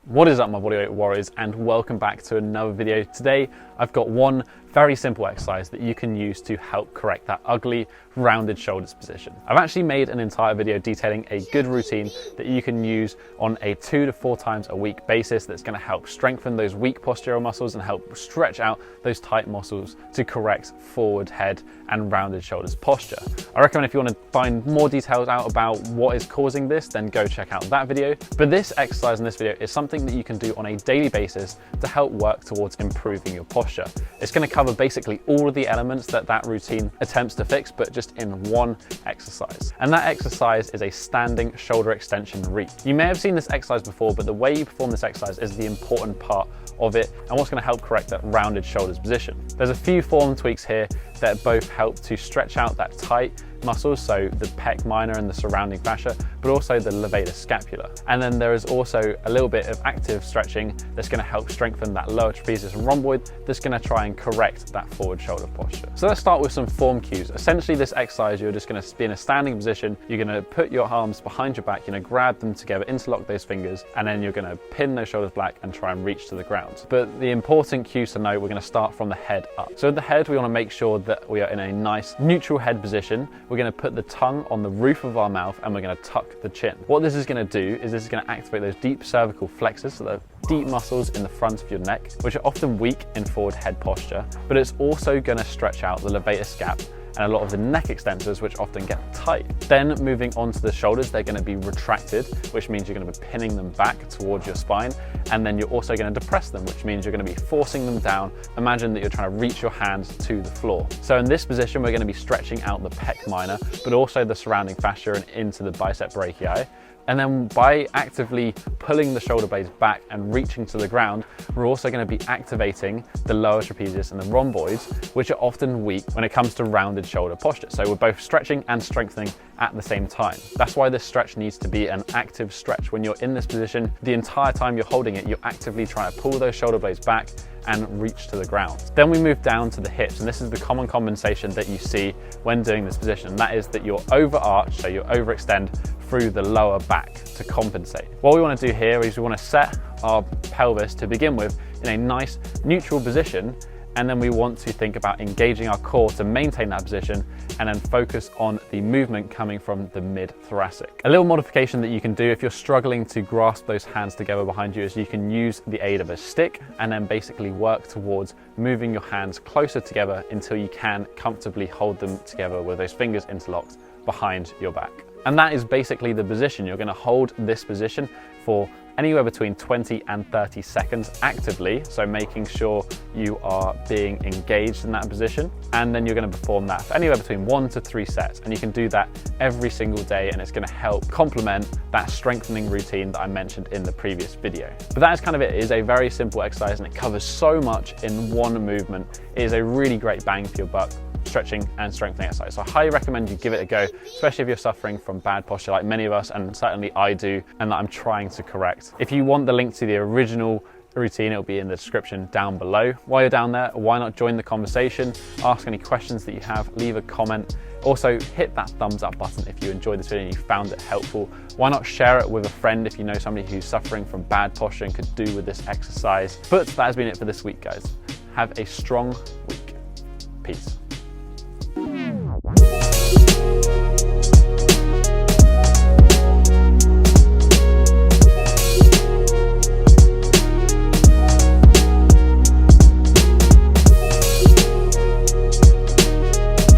What is up, my bodyweight warriors, and welcome back to another video. Today I've got one very simple exercise that you can use to help correct that ugly rounded shoulders position. I've actually made an entire video detailing a good routine that you can use on a 2 to 4 times a week basis that's going to help strengthen those weak postural muscles and help stretch out those tight muscles to correct forward head and rounded shoulders posture. I recommend if you want to find more details out about what is causing this, then go check out that video. But this exercise in this video is something that you can do on a daily basis to help work towards improving your posture. It's going to cover basically all of the elements that routine attempts to fix, but just in one exercise. And that exercise is a standing shoulder extension reach. You may have seen this exercise before, but the way you perform this exercise is the important part of it and what's going to help correct that rounded shoulders position. There's a few form tweaks here that both help to stretch out that tight muscles, so the pec minor and the surrounding fascia, but also the levator scapula. And then there is also a little bit of active stretching that's going to help strengthen that lower trapezius and rhomboid that's going to try and correct that forward shoulder posture. So let's start with some form cues. Essentially this exercise, you're just going to be in a standing position, you're going to put your arms behind your back, you're going to grab them together, interlock those fingers, and then you're going to pin those shoulders back and try and reach to the ground. But the important cues to know, we're going to start from the head up. So at the head, we want to make sure that we are in a nice neutral head position. We're going to put the tongue on the roof of our mouth and we're going to tuck the chin. What this is going to do is this is going to activate those deep cervical flexors, so the deep muscles in the front of your neck, which are often weak in forward head posture, but it's also going to stretch out the levator scap and a lot of the neck extensors, which often get tight. Then moving on to the shoulders, they're going to be retracted, which means you're going to be pinning them back towards your spine. And then you're also going to depress them, which means you're going to be forcing them down. Imagine that you're trying to reach your hands to the floor. So in this position, we're going to be stretching out the pec minor, but also the surrounding fascia and into the bicep brachii. And then by actively pulling the shoulder blades back and reaching to the ground, we're also going to be activating the lower trapezius and the rhomboids, which are often weak when it comes to rounded shoulder posture. So we're both stretching and strengthening at the same time. That's why this stretch needs to be an active stretch. When you're in this position, the entire time you're holding it, you're actively trying to pull those shoulder blades back and reach to the ground. Then we move down to the hips, and this is the common compensation that you see when doing this position, and that is that you're overarch, so you overextend through the lower back to compensate. What we want to do here is we want to set our pelvis to begin with in a nice neutral position, and then we want to think about engaging our core to maintain that position and then focus on the movement coming from the mid-thoracic. A little modification that you can do if you're struggling to grasp those hands together behind you is you can use the aid of a stick and then basically work towards moving your hands closer together until you can comfortably hold them together with those fingers interlocked behind your back. And that is basically the position. You're going to hold this position for anywhere between 20 and 30 seconds actively, so making sure you are being engaged in that position, and then you're going to perform that for anywhere between 1 to 3 sets, and you can do that every single day, and it's going to help complement that strengthening routine that I mentioned in the previous video. But that is kind of it. It is a very simple exercise and it covers so much in one movement. It is a really great bang for your buck stretching and strengthening exercise. So I highly recommend you give it a go, especially if you're suffering from bad posture like many of us, and certainly I do, and that I'm trying to correct. If you want the link to the original routine, it'll be in the description down below. While you're down there, why not join the conversation, ask any questions that you have, leave a comment. Also hit that thumbs up button if you enjoyed this video and you found it helpful. Why not share it with a friend if you know somebody who's suffering from bad posture and could do with this exercise. But that has been it for this week, guys. Have a strong week. Peace.